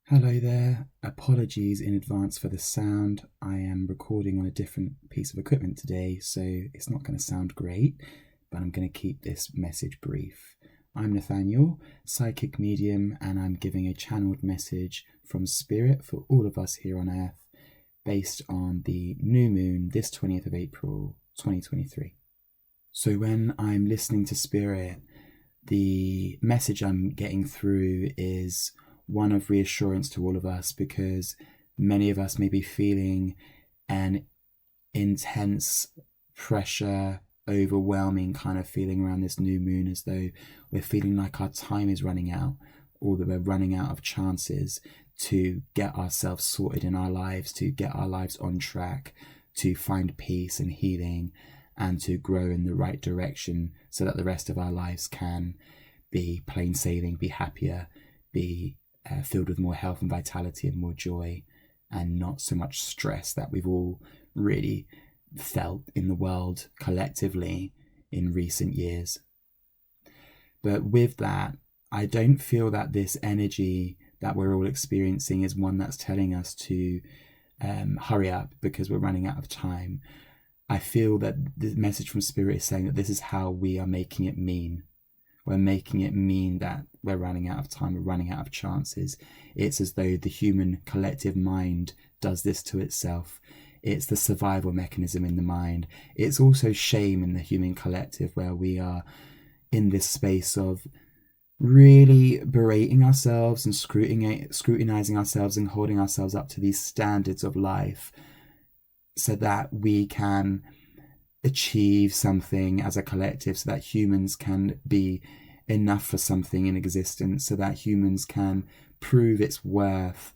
Hello there. Apologies in advance for the sound. I am recording on a different piece of equipment today, so it's not going to sound great, but I'm going to keep this message brief. I'm Nathaniel, psychic medium, and I'm giving a channeled message from Spirit for all of us here on Earth based on the new moon this 20th of April 2023. So when I'm listening to Spirit, the message I'm getting through is one of reassurance to all of us, because many of us may be feeling an intense pressure, overwhelming kind of feeling around this new moon, as though we're feeling like our time is running out, or that we're running out of chances to get ourselves sorted in our lives, to get our lives on track, to find peace and healing, and to grow in the right direction so that the rest of our lives can be plain sailing, be happier, be filled with more health and vitality and more joy, and not so much stress that we've all really felt in the world collectively in recent years. But with that, I don't feel that this energy that we're all experiencing is one that's telling us to hurry up because we're running out of time. I feel that the message from Spirit is saying that this is how we are making it mean. We're making it mean that we're running out of time, we're running out of chances. It's as though the human collective mind does this to itself. It's the survival mechanism in the mind. It's also shame in the human collective, where we are in this space of really berating ourselves and scrutinizing ourselves and holding ourselves up to these standards of life so that we can achieve something as a collective, so that humans can be enough for something in existence, so that humans can prove its worth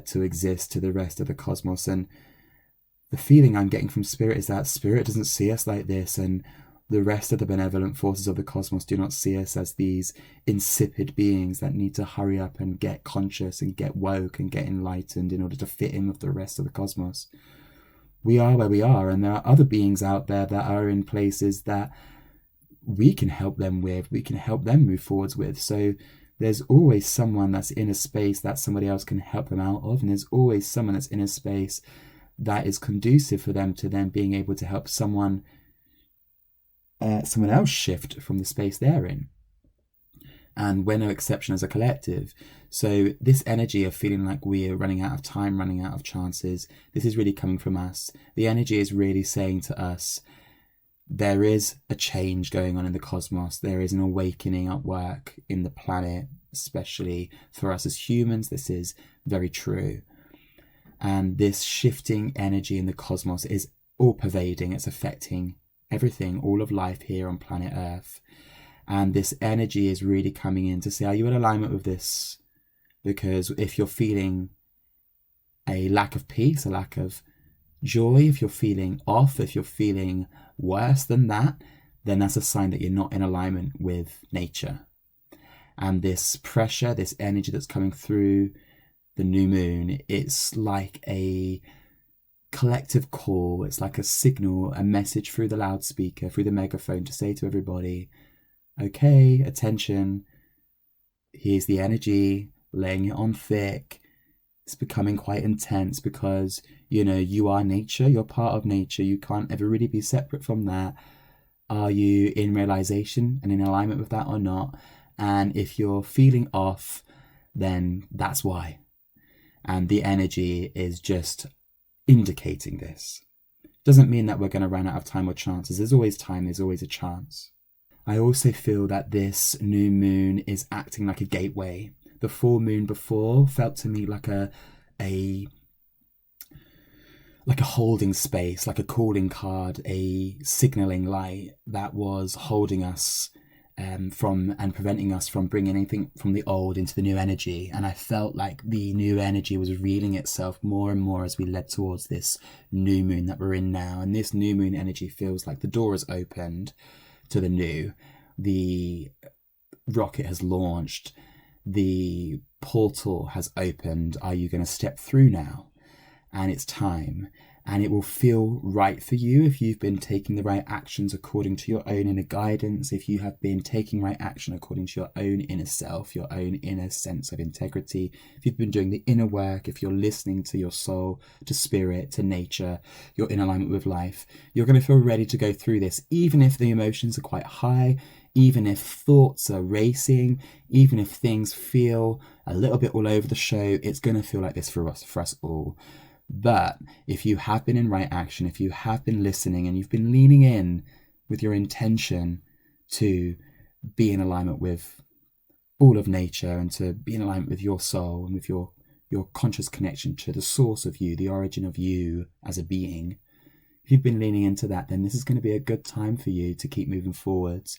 to exist to the rest of the cosmos. And the feeling I'm getting from Spirit is that Spirit doesn't see us like this, and the rest of the benevolent forces of the cosmos do not see us as these insipid beings that need to hurry up and get conscious and get woke and get enlightened in order to fit in with the rest of the cosmos. We are where we are, and there are other beings out there that are in places that we can help them with, we can help them move forwards with. So there's always someone that's in a space that somebody else can help them out of, and there's always someone that's in a space that is conducive for them to then being able to help someone else shift from the space they're in. And we're no exception as a collective. So this energy of feeling like we are running out of time, running out of chances, this is really coming from us. The energy is really saying to us, there is a change going on in the cosmos. There is an awakening at work in the planet, especially for us as humans. This is very true. And this shifting energy in the cosmos is all pervading. It's affecting everything, all of life here on planet Earth. And this energy is really coming in to say, are you in alignment with this? Because if you're feeling a lack of peace, a lack of joy, if you're feeling off, if you're feeling worse than that, then that's a sign that you're not in alignment with nature. And this pressure, this energy that's coming through the new moon, it's like a collective call. It's like a signal, a message through the loudspeaker, through the megaphone, to say to everybody, okay, attention, here's the energy, laying it on thick. It's becoming quite intense because, you are nature, you're part of nature, you can't ever really be separate from that. Are you in realization and in alignment with that or not? And if you're feeling off, then that's why. And the energy is just indicating this. Doesn't mean that we're going to run out of time or chances. There's always time, there's always a chance. I also feel that this new moon is acting like a gateway. The full moon before felt to me like a holding space, like a calling card, a signaling light that was holding us from and preventing us from bringing anything from the old into the new energy. And I felt like the new energy was revealing itself more and more as we led towards this new moon that we're in now. And this new moon energy feels like the door has opened to the new. The rocket has launched. The portal has opened. Are you going to step through now? And it's time. and it will feel right for you if you've been taking the right actions according to your own inner guidance, if you have been taking right action according to your own inner self, your own inner sense of integrity, if you've been doing the inner work, if you're listening to your soul, to spirit, to nature, you're in alignment with life, you're going to feel ready to go through this, even if the emotions are quite high, even if thoughts are racing, even if things feel a little bit all over the show. It's going to feel like this for us all. But if you have been in right action, if you have been listening and you've been leaning in with your intention to be in alignment with all of nature and to be in alignment with your soul and with your conscious connection to the source of you, the origin of you as a being, if you've been leaning into that, then this is going to be a good time for you to keep moving forwards.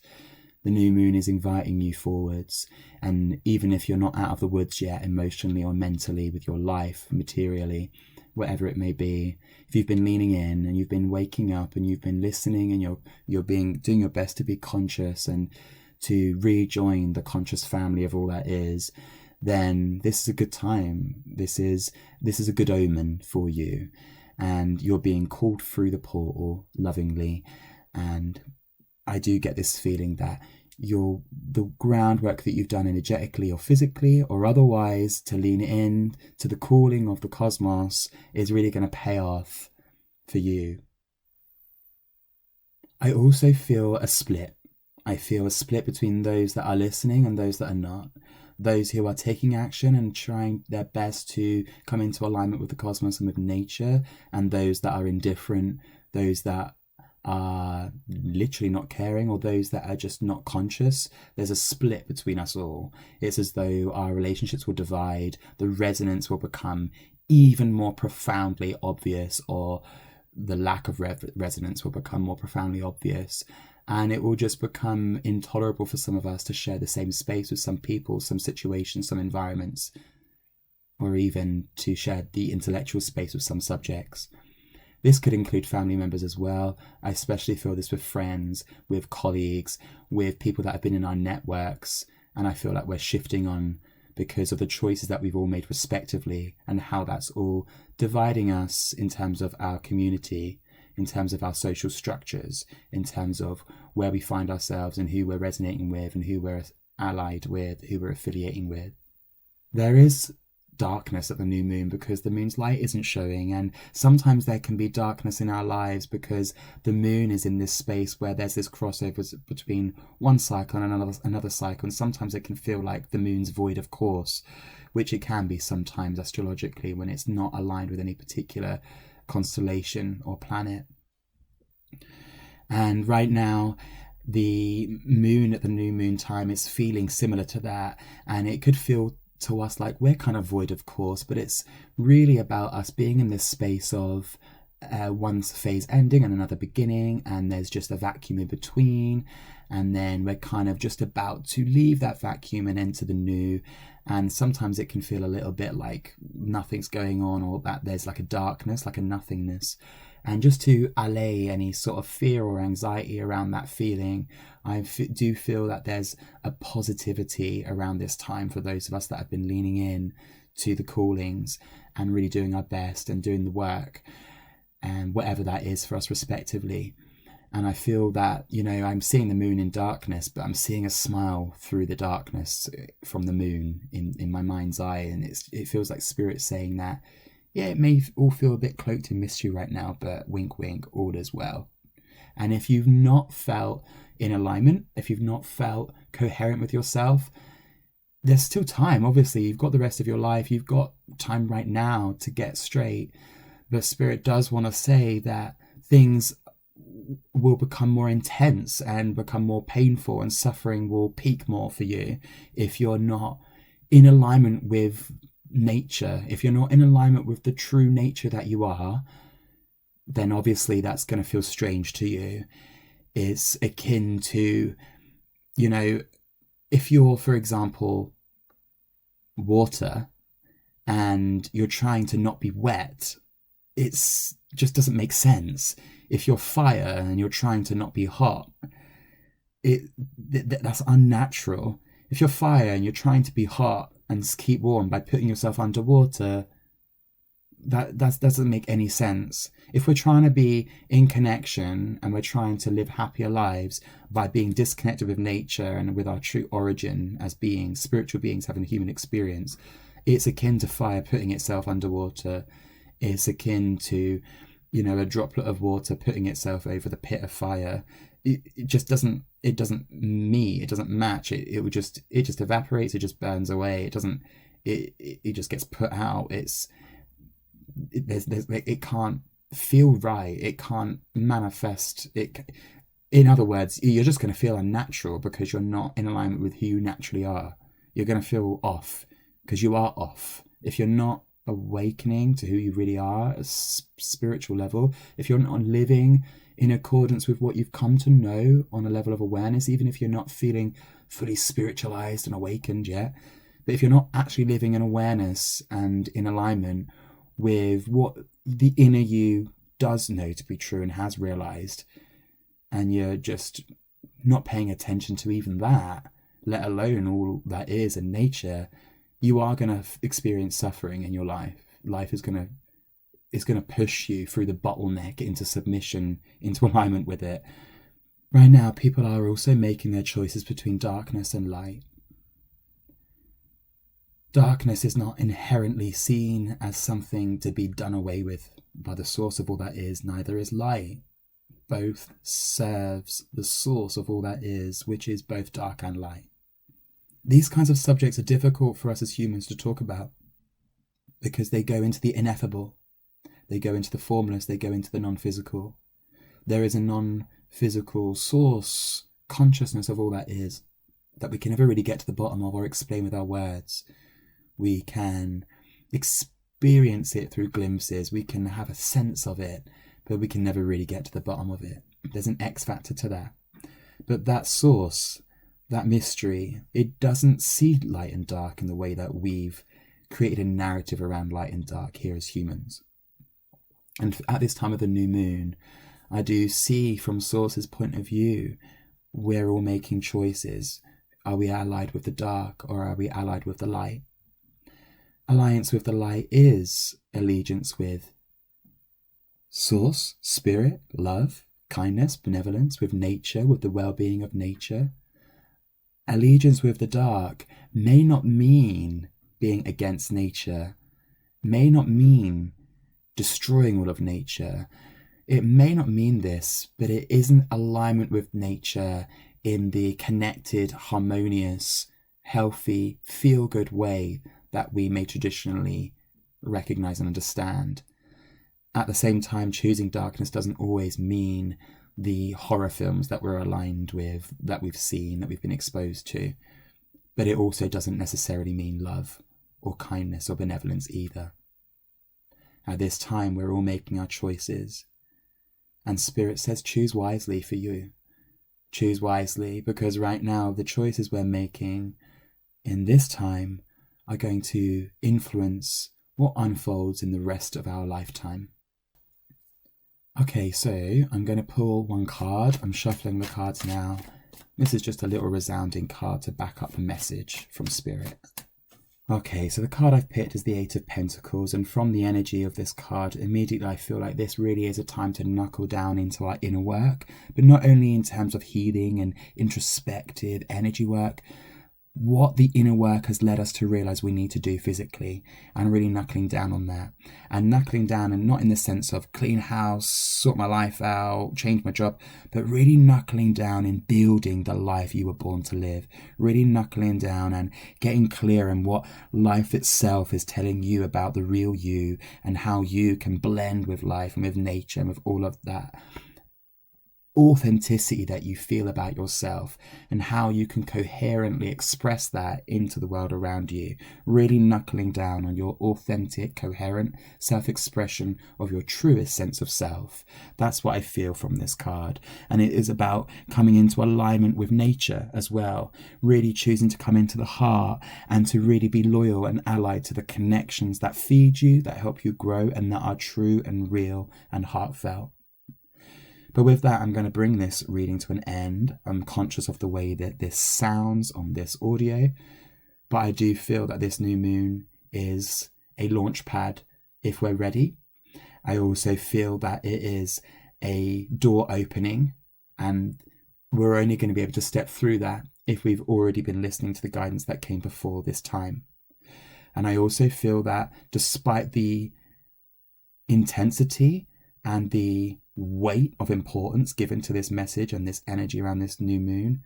The new moon is inviting you forwards, and even if you're not out of the woods yet, emotionally or mentally, with your life, materially, whatever it may be, if you've been leaning in and you've been waking up and you've been listening and you're doing your best to be conscious and to rejoin the conscious family of all that is, then this is a good time. This is a good omen for you, and you're being called through the portal lovingly. And I do get this feeling that the groundwork that you've done energetically or physically or otherwise to lean in to the calling of the cosmos is really going to pay off for you. I also feel a split. I feel a split between those that are listening and those that are not. Those who are taking action and trying their best to come into alignment with the cosmos and with nature, and those that are indifferent, those that are literally not caring, or those that are just not conscious. There's a split between us all. It's as though our relationships will divide, the resonance will become even more profoundly obvious, or the lack of resonance will become more profoundly obvious, and it will just become intolerable for some of us to share the same space with some people, some situations, some environments, or even to share the intellectual space with some subjects. This could include family members as well. I especially feel this with friends, with colleagues, with people that have been in our networks. And I feel like we're shifting on because of the choices that we've all made respectively, and how that's all dividing us in terms of our community, in terms of our social structures, in terms of where we find ourselves and who we're resonating with and who we're allied with, who we're affiliating with. There is darkness at the new moon because the moon's light isn't showing, and sometimes there can be darkness in our lives because the moon is in this space where there's this crossover between one cycle and another cycle, and sometimes it can feel like the moon's void of course, which it can be sometimes astrologically when it's not aligned with any particular constellation or planet. And right now the moon at the new moon time is feeling similar to that, and it could feel to us like we're kind of void of course, but it's really about us being in this space of one phase ending and another beginning, and there's just a vacuum in between, and then we're kind of just about to leave that vacuum and enter the new. And sometimes it can feel a little bit like nothing's going on, or that there's like a darkness, like a nothingness. And just to allay any sort of fear or anxiety around that feeling, I do feel that there's a positivity around this time for those of us that have been leaning in to the callings and really doing our best and doing the work, and whatever that is for us respectively. And I feel that, I'm seeing the moon in darkness, but I'm seeing a smile through the darkness from the moon in my mind's eye. And it feels like spirit saying that, yeah, it may all feel a bit cloaked in mystery right now, but wink, wink, all is well. And if you've not felt in alignment, if you've not felt coherent with yourself, there's still time. Obviously, you've got the rest of your life. You've got time right now to get straight. But Spirit does want to say that things will become more intense and become more painful, and suffering will peak more for you if you're not in alignment with nature. If you're not in alignment with the true nature that you are, then obviously that's going to feel strange to you. It's akin to, if you're, for example, water and you're trying to not be wet, it's just doesn't make sense. If you're fire and you're trying to not be hot, that's unnatural. If you're fire and you're trying to be hot and keep warm by putting yourself underwater, that doesn't make any sense. If we're trying to be in connection and we're trying to live happier lives by being disconnected with nature and with our true origin as beings, spiritual beings having a human experience, it's akin to fire putting itself underwater. It's akin to, a droplet of water putting itself over the pit of fire. It just doesn't match. It just evaporates. It just burns away. It just gets put out. It can't feel right. It can't manifest. In other words, you're just going to feel unnatural because you're not in alignment with who you naturally are. You're going to feel off because you are off. If you're not awakening to who you really are at a spiritual level, if you're not living in accordance with what you've come to know on a level of awareness, even if you're not feeling fully spiritualized and awakened yet, but if you're not actually living in awareness and in alignment with what the inner you does know to be true and has realized, and you're just not paying attention to even that, let alone all that is in nature, you are going to experience suffering in your life. Life is going to push you through the bottleneck into submission, into alignment with it. Right now, people are also making their choices between darkness and light. Darkness is not inherently seen as something to be done away with by the source of all that is, neither is light. Both serves the source of all that is, which is both dark and light. These kinds of subjects are difficult for us as humans to talk about because they go into the ineffable, they go into the formless, they go into the non-physical. There is a non-physical source, consciousness of all that is, that we can never really get to the bottom of or explain with our words. We can experience it through glimpses, we can have a sense of it, but we can never really get to the bottom of it. There's an X factor to that. But that source, that mystery, it doesn't see light and dark in the way that we've created a narrative around light and dark here as humans. And at this time of the new moon, I do see from Source's point of view, we're all making choices. Are we allied with the dark or are we allied with the light? Alliance with the light is allegiance with Source, spirit, love, kindness, benevolence, with nature, with the well-being of nature. Allegiance with the dark may not mean being against nature, may not mean destroying all of nature. It may not mean this, but it isn't alignment with nature in the connected, harmonious, healthy, feel-good way that we may traditionally recognize and understand. At the same time, choosing darkness doesn't always mean the horror films that we're aligned with, that we've seen, that we've been exposed to. But it also doesn't necessarily mean love or kindness or benevolence either. At this time, we're all making our choices. And Spirit says, choose wisely for you. Choose wisely, because right now, the choices we're making in this time are going to influence what unfolds in the rest of our lifetime. Okay, so I'm going to pull one card. I'm shuffling the cards now. This is just a little resounding card to back up the message from Spirit. Okay, so the card I've picked is the Eight of Pentacles, and from the energy of this card, immediately I feel like this really is a time to knuckle down into our inner work, but not only in terms of healing and introspective energy work, what the inner work has led us to realize we need to do physically, and really knuckling down on that. And knuckling down, and not in the sense of clean house, sort my life out, change my job, but really knuckling down in building the life you were born to live. Really knuckling down and getting clear in what life itself is telling you about the real you, and how you can blend with life and with nature and with all of that authenticity that you feel about yourself, and how you can coherently express that into the world around you. Really knuckling down on your authentic, coherent self-expression of your truest sense of self. That's what I feel from this card. And it is about coming into alignment with nature as well. Really choosing to come into the heart and to really be loyal and allied to the connections that feed you, that help you grow, and that are true and real and heartfelt. But with that, I'm going to bring this reading to an end. I'm conscious of the way that this sounds on this audio, but I do feel that this new moon is a launch pad if we're ready. I also feel that it is a door opening, and we're only going to be able to step through that if we've already been listening to the guidance that came before this time. And I also feel that despite the intensity and the weight of importance given to this message and this energy around this new moon,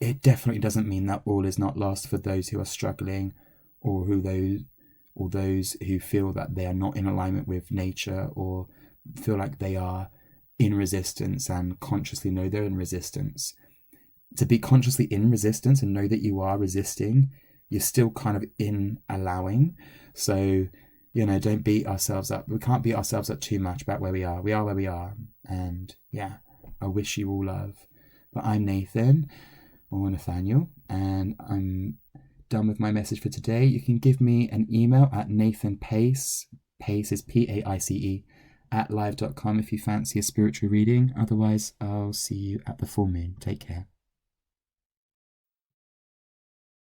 it definitely doesn't mean that all is not lost for those who are struggling, or those who feel that they are not in alignment with nature, or feel like they are in resistance and consciously know they're in resistance. To be consciously in resistance and know that you are resisting, you're still kind of in allowing. So, don't beat ourselves up. We can't beat ourselves up too much about where we are. We are where we are. And yeah, I wish you all love. But I'm Nathan, or Nathaniel, and I'm done with my message for today. You can give me an email at nathanpace, pace is PAICE, @live.com if you fancy a spiritual reading. Otherwise, I'll see you at the full moon. Take care.